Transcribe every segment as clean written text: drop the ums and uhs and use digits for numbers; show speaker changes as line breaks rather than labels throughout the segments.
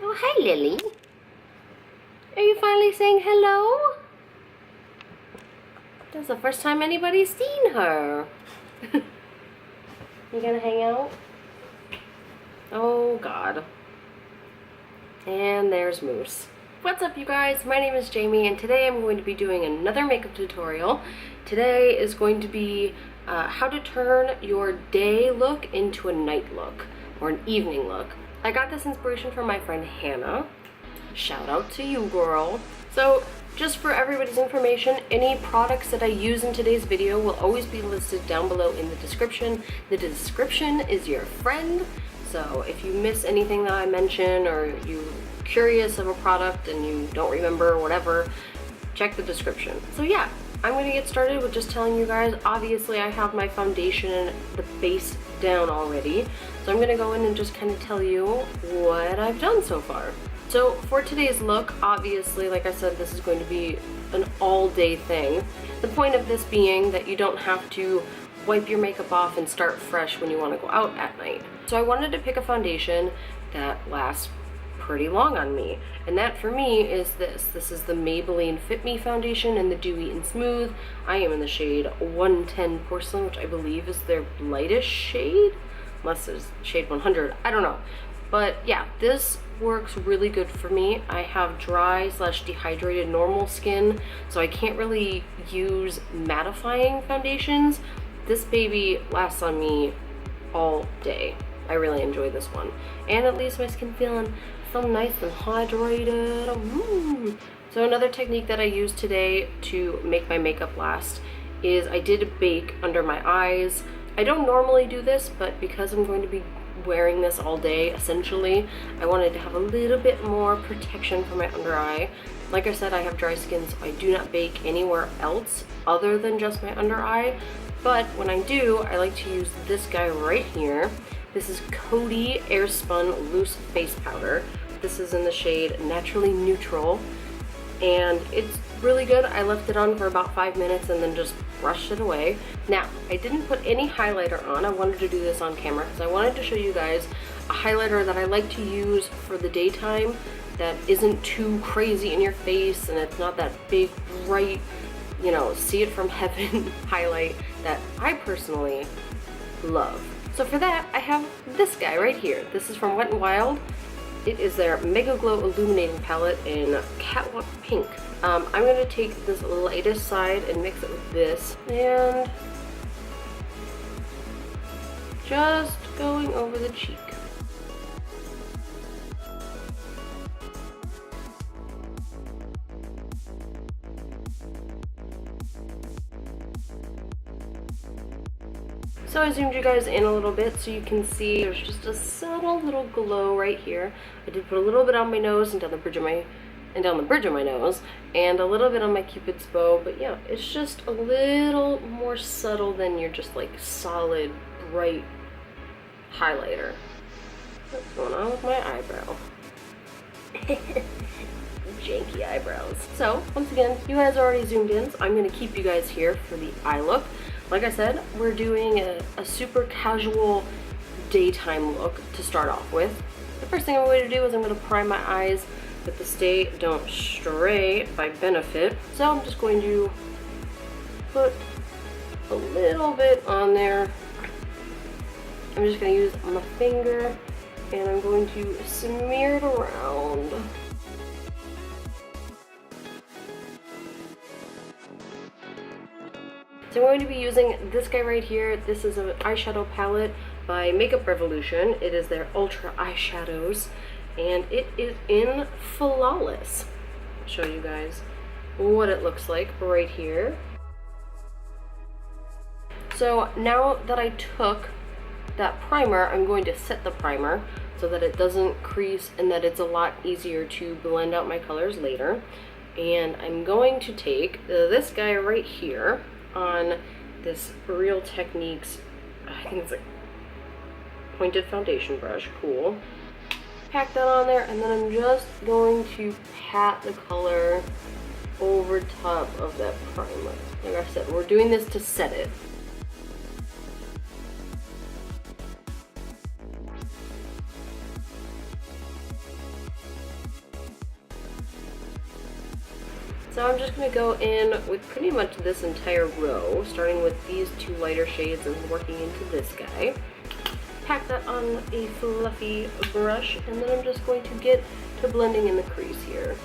Oh, hi, Lily. Are you finally saying hello? That's the first time anybody's seen her. You gonna hang out? Oh, God. And there's Moose. What's up, you guys? My name is Jamie, and today I'm going to be doing another makeup tutorial. Today is going to be how to turn your day look into a night look, or an evening look. I got this inspiration from my friend Hannah. Shout out to you, girl. So, just for everybody's information, any products that I use in today's video will always be listed down below in the description. The description is your friend, so if you miss anything that I mention, or you're curious of a product and you don't remember or whatever, check the description. So yeah, I'm gonna get started with just telling you guys, obviously I have my foundation and the base down already, so I'm gonna go in and just kind of tell you what I've done so far. So for today's look, obviously, like I said, this is going to be an all-day thing. The point of this being that you don't have to wipe your makeup off and start fresh when you want to go out at night. So I wanted to pick a foundation that lasts pretty long on me, and that for me is this. This is the Maybelline Fit Me foundation in the Dewy+Smooth. I am in the shade 110 Porcelain, which I believe is their lightest shade, unless it's shade 100, I don't know. But yeah, this works really good for me. I have dry / dehydrated normal skin, so I can't really use mattifying foundations. This baby lasts on me all day. I really enjoy this one. And it leaves my skin feeling so nice and hydrated. So another technique that I used today to make my makeup last is I did bake under my eyes. I don't normally do this, but because I'm going to be wearing this all day, essentially, I wanted to have a little bit more protection for my under eye. Like I said, I have dry skin, so I do not bake anywhere else other than just my under eye. But when I do, I like to use this guy right here. This is Coty Airspun Loose Face Powder. This is in the shade Naturally Neutral, and it's really good. I left it on for about 5 minutes and then just brushed it away. Now, I didn't put any highlighter on. I wanted to do this on camera because I wanted to show you guys a highlighter that I like to use for the daytime that isn't too crazy in your face, and it's not that big, bright, you know, see it from heaven highlight that I personally love. So for that, I have this guy right here. This is from Wet n Wild. It is their Megaglow Illuminating Palette in Catwalk Pink. I'm going to take this lightest side and mix it with this, and just going over the cheek. So I zoomed you guys in a little bit so you can see there's just a subtle little glow right here. I did put a little bit on my nose and down the bridge of my nose, and a little bit on my Cupid's bow, but yeah, it's just a little more subtle than your just like solid, bright highlighter. What's going on with my eyebrow? Janky eyebrows. So, once again, you guys are already zoomed in, so I'm going to keep you guys here for the eye look. Like I said, we're doing a super casual daytime look to start off with. The first thing I'm going to do is I'm going to prime my eyes with the Stay Don't Stray by Benefit. So I'm just going to put a little bit on there. I'm just going to use my finger, and I'm going to smear it around. So I'm going to be using this guy right here. This is an eyeshadow palette by Makeup Revolution. It is their Ultra Eyeshadows, and it is in Flawless. I'll show you guys what it looks like right here. So now that I took that primer, I'm going to set the primer so that it doesn't crease and that it's a lot easier to blend out my colors later. And I'm going to take this guy right here on this Real Techniques, I think it's a pointed foundation brush, Kool. Pack that on there, and then I'm just going to pat the color over top of that primer. Like I said, we're doing this to set it. So I'm just going to go in with pretty much this entire row, starting with these two lighter shades and working into this guy. Pack that on a fluffy brush, and then I'm just going to get to blending in the crease here.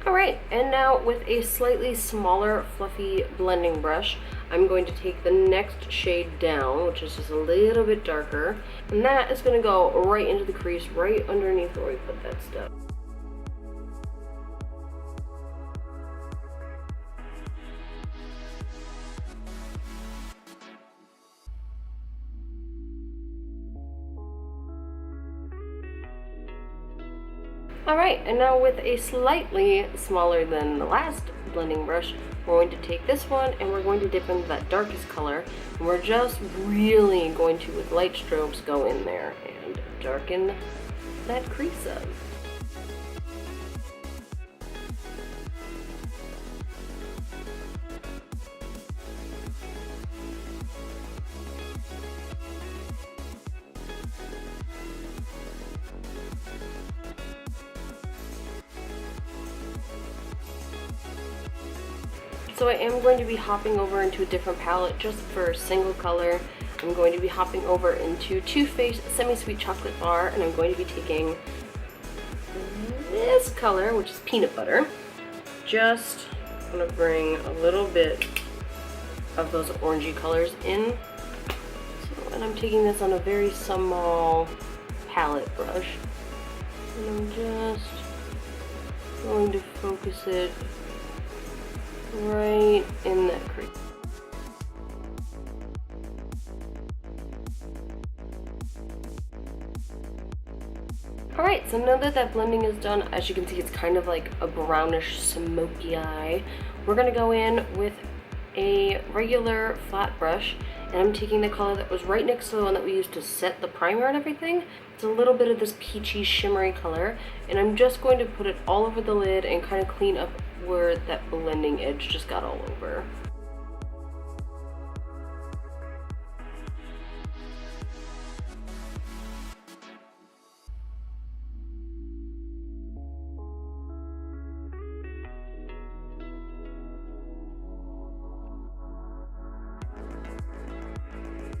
Alright, and now with a slightly smaller fluffy blending brush, I'm going to take the next shade down, which is just a little bit darker, and that is going to go right into the crease, right underneath where we put that stuff. Alright, and now with a slightly smaller than the last blending brush, we're going to take this one and we're going to dip into that darkest color, and we're just really going to, with light strokes, go in there and darken that crease up. So I am going to be hopping over into a different palette just for a single color. I'm going to be hopping over into TooFaced Semi-Sweet Chocolate Bar, and I'm going to be taking this color, which is Peanut Butter. Just going to bring a little bit of those orangey colors in. So, and I'm taking this on a very small palette brush. And I'm just going to focus it right in that crease. Alright, so now that that blending is done, as you can see, it's kind of like a brownish smoky eye. We're going to go in with a regular flat brush, and I'm taking the color that was right next to the one that we used to set the primer and everything. It's a little bit of this peachy shimmery color, and I'm just going to put it all over the lid and kind of clean up where that blending edge just got all over.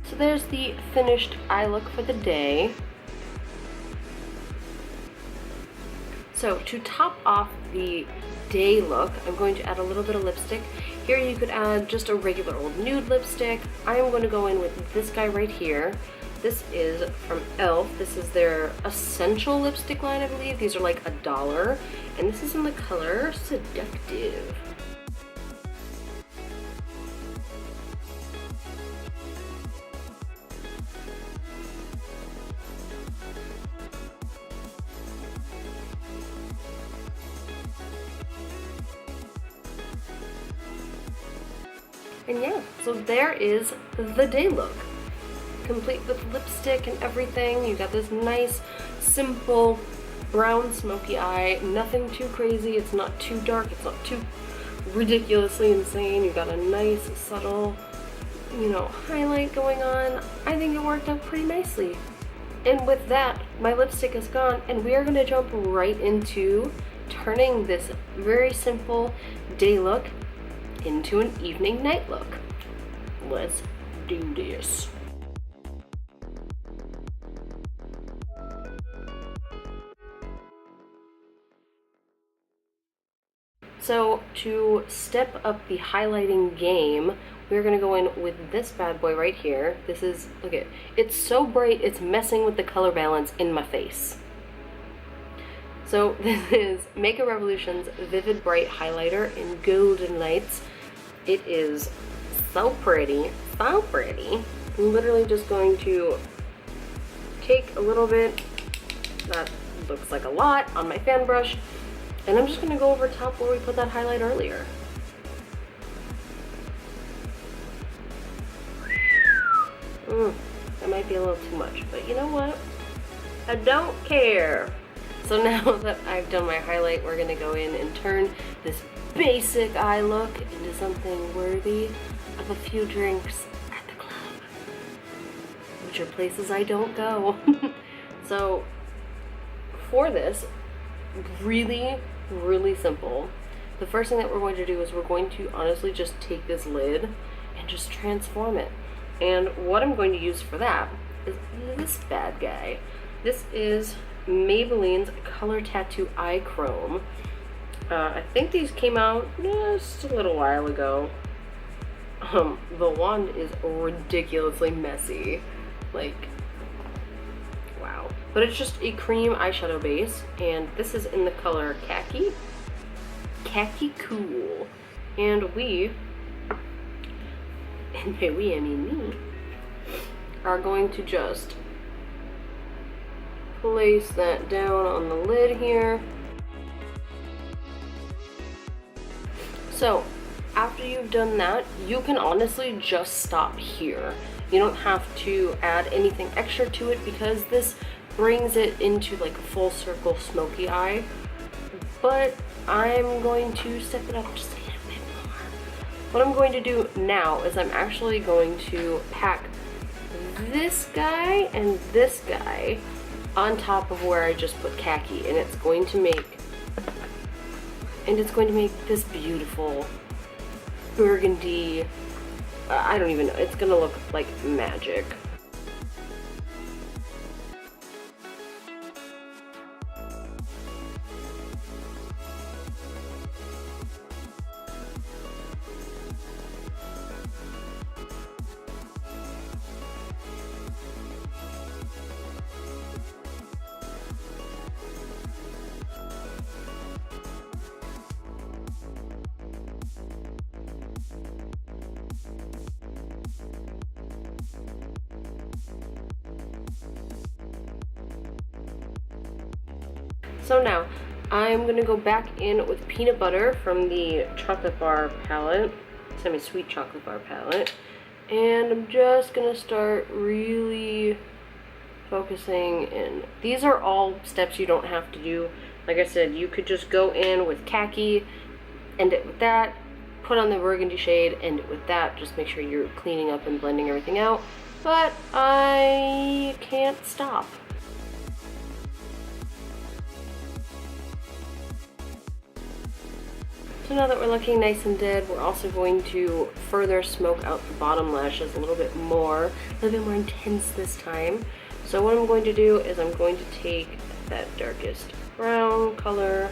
So there's the finished eye look for the day. So to top off the day look, I'm going to add a little bit of lipstick. Here you could add just a regular old nude lipstick. I am going to go in with this guy right here. This is from e.l.f. This is their essential lipstick line, I believe. These are like $1, and this is in the color Seductive. And yeah, so there is the day look. Complete with lipstick and everything. You got this nice, simple, brown smoky eye. Nothing too crazy. It's not too dark. It's not too ridiculously insane. You got a nice, subtle, highlight going on. I think it worked out pretty nicely. And with that, my lipstick is gone, and we are going to jump right into turning this very simple day look into an evening night look. Let's do this. So to step up the highlighting game, we're gonna go in with this bad boy right here. This is, look at, it's so bright it's messing with the color balance in my face. So this is Makeup Revolution's Vivid Bright Highlighter in Golden Lights. It is so pretty, so pretty. I'm literally just going to take a little bit, that looks like a lot, on my fan brush, and I'm just going to go over top where we put that highlight earlier. That might be a little too much, but you know what? I don't care. So now that I've done my highlight, we're gonna go in and turn this basic eye look into something worthy of a few drinks at the club, which are places I don't go. So for this, really, really simple. The first thing that we're going to do is we're going to honestly just take this lid and just transform it. And what I'm going to use for that is this bad guy. This is Maybelline's Color Tattoo Eye Chrome. I think these came out just a little while ago. The wand is ridiculously messy. Like, wow. But it's just a cream eyeshadow base, and this is in the color Khaki. Khaki Kool. And we, and by we I mean me, are going to just place that down on the lid here. So after you've done that, you can honestly just stop here. You don't have to add anything extra to it because this brings it into like a full circle smoky eye. But I'm going to step it up just a little bit more. What I'm going to do now is I'm actually going to pack this guy and this guy on top of where I just put Khaki, and it's going to make this beautiful burgundy, I don't even know, it's gonna look like magic. So now, I'm gonna go back in with peanut butter from the chocolate bar palette, semi-sweet chocolate bar palette, and I'm just gonna start really focusing in. These are all steps you don't have to do. Like I said, you could just go in with Khaki, end it with that, put on the burgundy shade, end it with that. Just make sure you're cleaning up and blending everything out. But I can't stop. So now that we're looking nice and dead, we're also going to further smoke out the bottom lashes a little bit more intense this time. So what I'm going to do is I'm going to take that darkest brown color,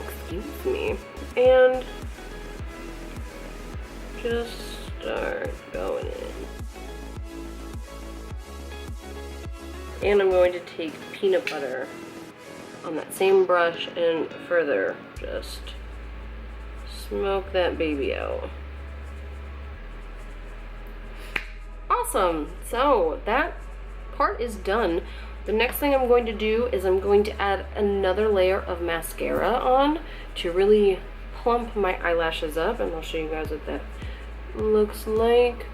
excuse me, and just start going in. And I'm going to take peanut butter on that same brush and further just smoke that baby out. Awesome! So that part is done. The next thing I'm going to do is I'm going to add another layer of mascara on to really plump my eyelashes up, and I'll show you guys what that looks like.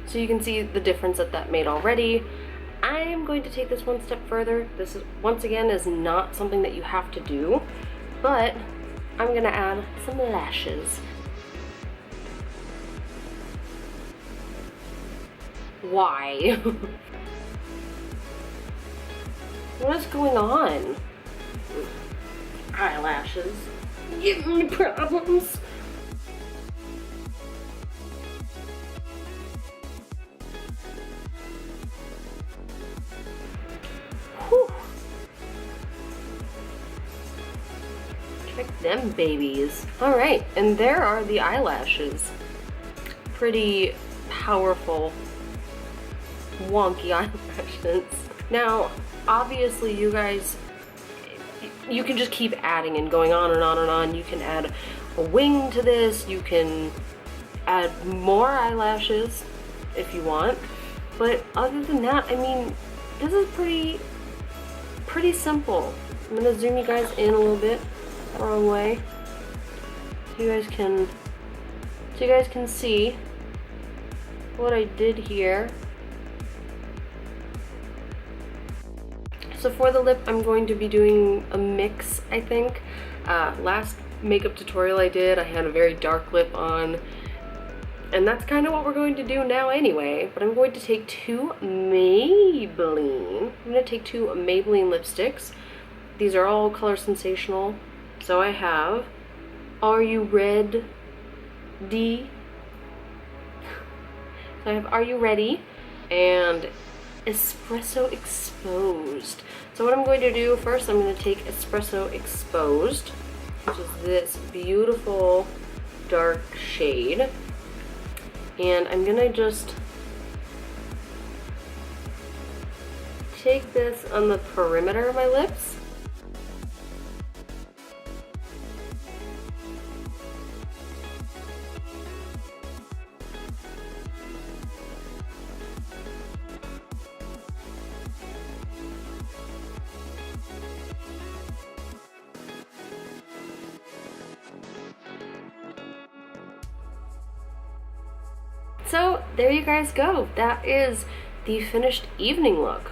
So you can see the difference that made already. I'm going to take this one step further. This is, once again, is not something that you have to do, but I'm gonna add some lashes. Why? What is going on? Eyelashes. Give me problems. Check them babies. Alright, and there are the eyelashes. Pretty powerful, wonky eyelashes. Now, obviously you guys, you can just keep adding and going on and on and on. You can add a wing to this, you can add more eyelashes. if you want. But other than that, I mean, this is pretty simple. I'm gonna zoom you guys in a little bit, wrong way, so you guys can see what I did here. So for the lip, I'm going to be doing a mix, I think. Last makeup tutorial I did, I had a very dark lip on, and that's kind of what we're going to do now anyway. But I'm going to take two Maybelline lipsticks. These are all color Sensational. So I have Are You Red D? So I have Are You Ready and Espresso Exposed. So what I'm going to do first, I'm going to take Espresso Exposed, which is this beautiful dark shade, and I'm going to just take this on the perimeter of my lips. So there you guys go. That is the finished evening look.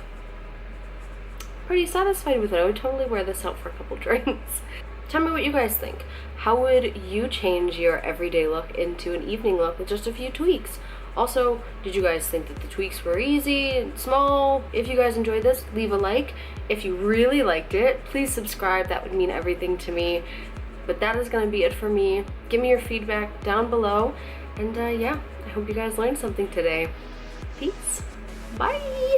Pretty satisfied with it. I would totally wear this out for a couple drinks. Tell me what you guys think. How would you change your everyday look into an evening look with just a few tweaks? Also, did you guys think that the tweaks were easy and small? If you guys enjoyed this, leave a like. If you really liked it, please subscribe. That would mean everything to me. But that is going to be it for me. Give me your feedback down below. And yeah, I hope you guys learned something today. Peace. Bye.